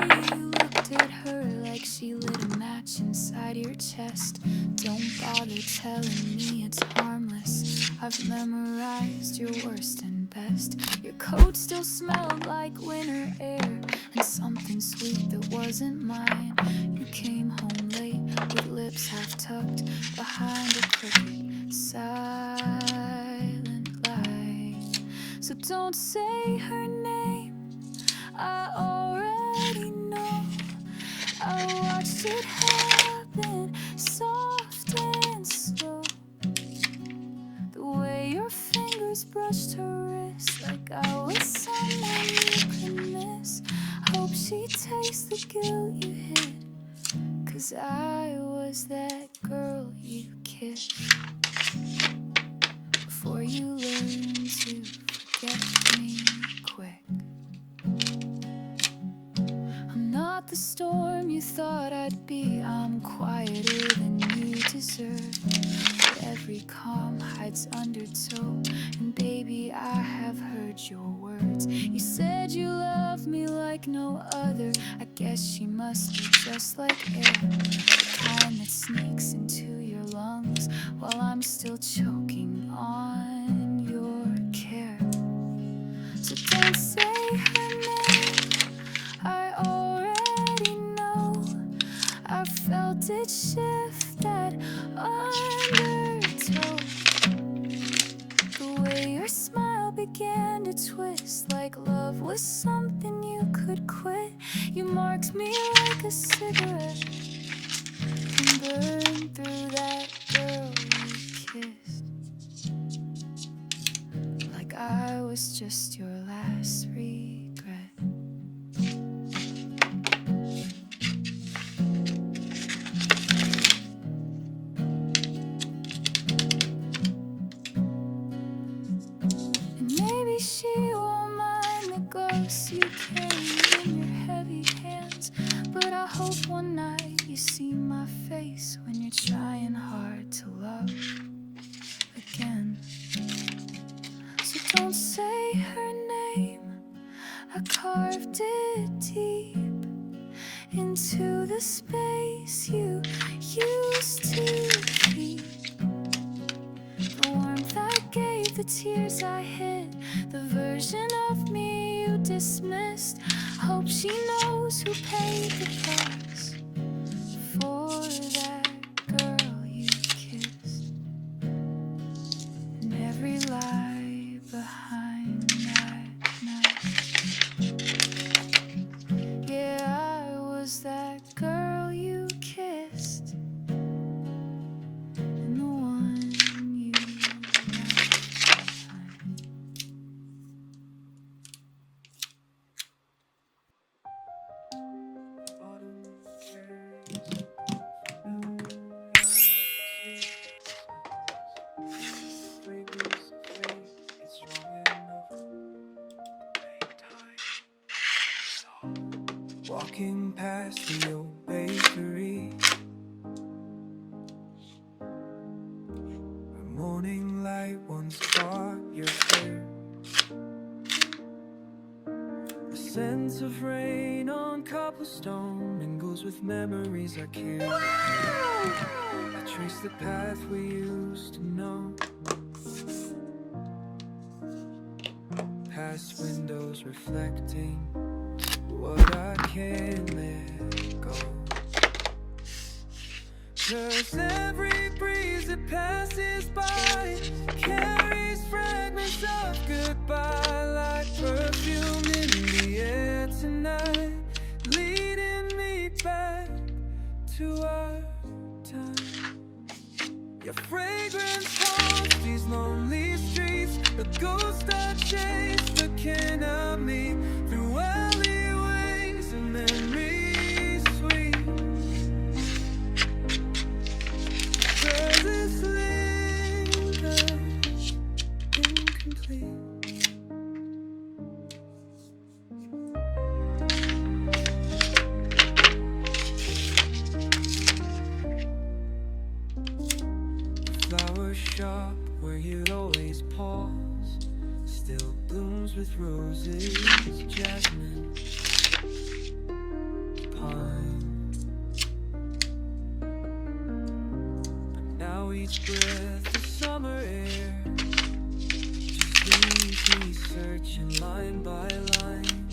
You looked at her like she lit a match inside your chest. Don't bother telling me it's harmless. I've memorized your worst and best. Your coat still smelled like winter air and something sweet that wasn't mine. You came home late with lips half tucked behind a crooked silent lie. So don't say her name, I already know. I watched it happen, soft and slow. The way your fingers brushed her wrist, like I was someone you could miss. Hope she takes the guilt you hid, 'cause I was that girl you kissed before you learned to forget me quick. I'm not the storm you thought I'd be. I'm quieter than you deserve. But every calm hides undertow. And baby, I have heard your words. You said you love me like no other. I guess she must be just like air, the kind that sneaks into your lungs while I'm still choking on your care. So don't say her name, I already know. I felt it shift that undertow. The way your smile began to twist, like love was something you could quit. You marked me like a cigarette and burned through that girl you kissed, like I was just your last regret. And maybe she won't mind the ghosts you carry in your heavy hands, but I hope one night you see my face when you're trying hard to love again. So don't say her name, I carved it deep into the space you used to keep. The warmth I gave, the tears I hid, the version of me you dismissed. Hope she knows who paid the price for that girl you kissed, and every lie behind that night. Yeah, I was that girl you kissed, and the one you left behind. Walking past the old bakery, a morning light once caught your ear. The scent of rain on cobblestone mingles with memories I carry. I trace the path we used to know, past windows reflecting what I can't let go. 'Cause every breeze that passes by carries fragments of goodbye, like perfume in the air tonight, leading me back to our time. Your fragrance haunts these lonely streets, the ghost I chase, the kin of me, through alleyways and memories sweet. 'Cause this lingers incomplete. Flower shop where you'd always pause still blooms with roses, jasmine. each breath of summer air. Just leave me searching line by line.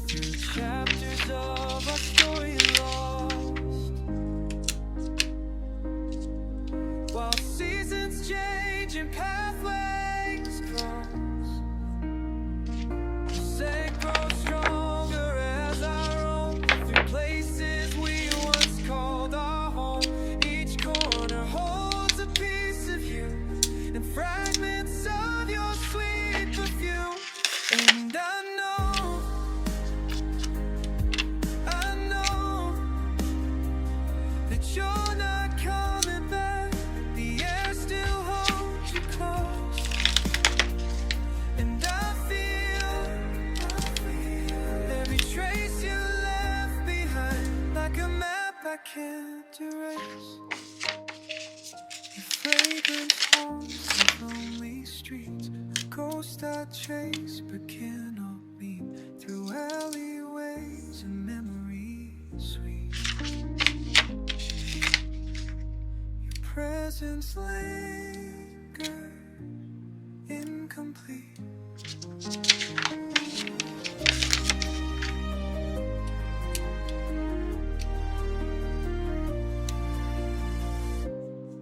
Through chapters of our story lost, while seasons change and pathways cross, the scent grows stronger as our own. Through places we once called our home, each corner holds a piece of you and fragments of your sweet perfume. And I know that you're not coming back. The air still holds you close, and I feel every trace you left behind, like a map I can't erase. Your fragrance haunts the lonely streets, a ghost I chase but cannot meet, through alleyways and memories sweet. Your presence linger incomplete.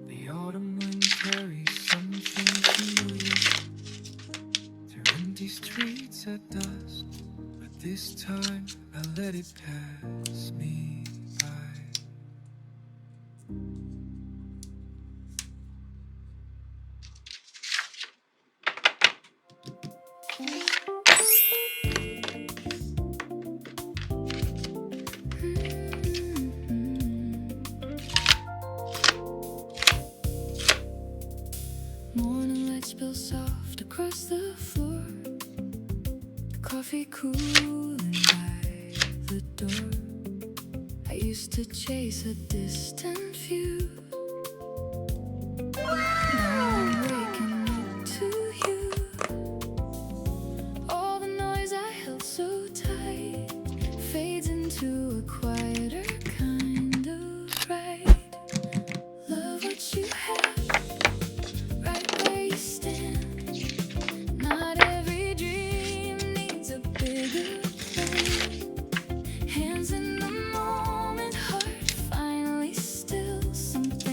The autumn wind carries something familiar through empty streets at dusk, but this time I let it pass me by. Morning light spills soft across the floor, the coffee cooling by the door. I used to chase a distant view. Now I'm waking up to you. All the noise I held so tight fades into a quieter kind of fright. Love what you have right where you stand. Not every dream needs a bigger plan. Hands in the moment, heart finally still. Something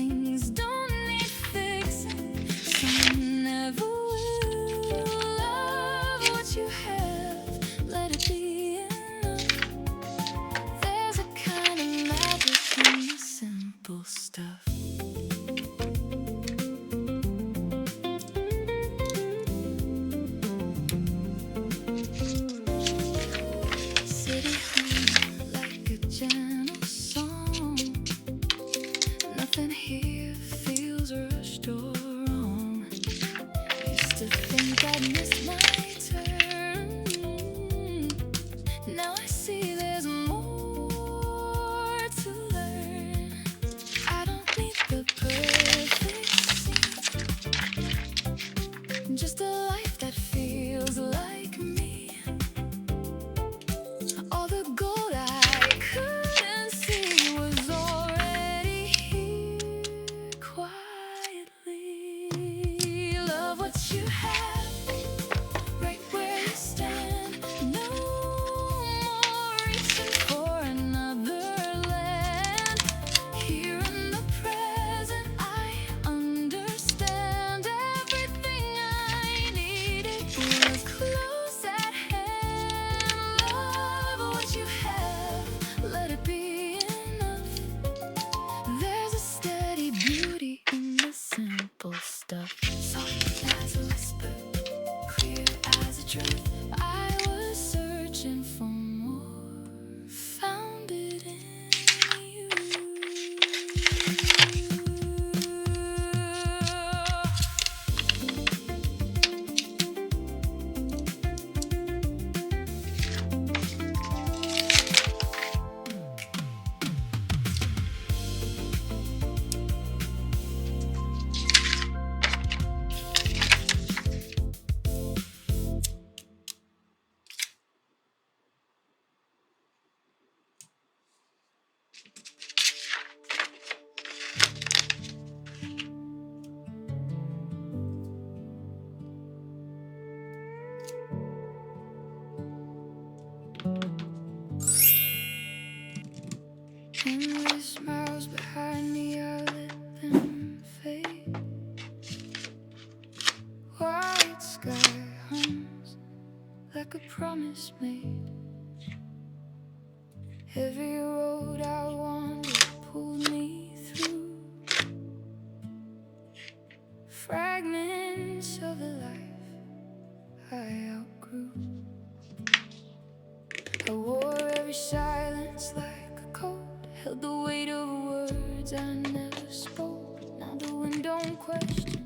Endless smiles behind me, I let them fade. White sky hums like a promise made. Every road I wandered pulled me through fragments of a life I outgrew. I wore every silence like a coat, held the weight of words I never spoke. Now the wind don't question